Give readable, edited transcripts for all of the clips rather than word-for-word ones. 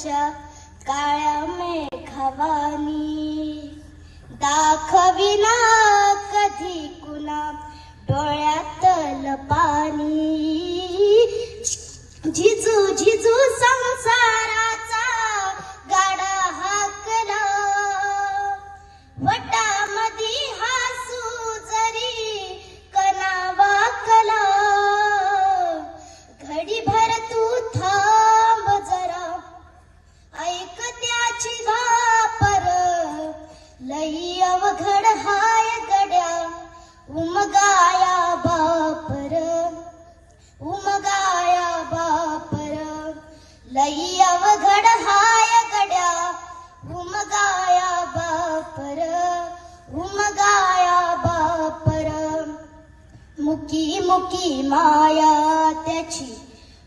वाऱ्याच्या काळ्या मेघावानी दाखविना कधी कुणा डोळ्यातल पाणी झिजू झिजू संसाराचा गाडा हाकला वटामधी हासू जरी कणा वाकला घडीभर तू थांब जरा ऐक त्याची वापर लई अवघड हाय गड्या उमगाया बापर उमगाया बापर लई अवघड हाय गड्या उमगाया बापर उमगाया बापर मुकी मुकी माया त्याची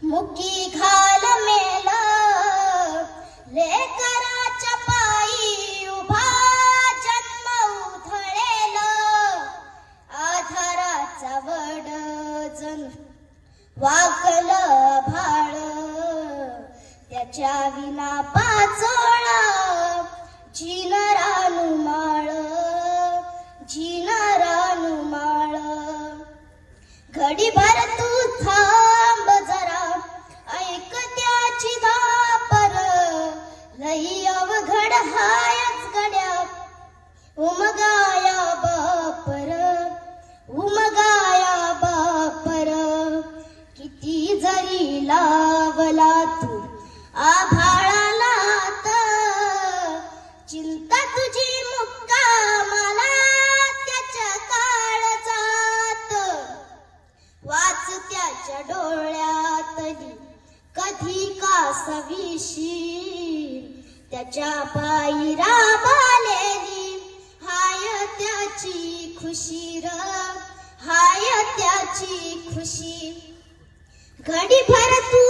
मुकी घाल मेल लेकराच्या पायी उभा जन्म उधळेल आधाराचा वड जण वाकल भाळ त्याच्या विना पाचोळा जिनरानु माळ जिनरानु माळ घडीभर तू थांब जरा ऐक त्याची दापर लई अवघड हायच गड्या उमगाया बापर उमगाया बापर किती जरी लावला तू आभाळाला चिंता तुझी मुक्कामाला त्याच्या काळजात वाच त्याच्या डोळ्यातली कधी कासविशीर त्याच्या पायी राबालेली हाय त्याची खुशी र हाय त्याची खुशी घडीभर तू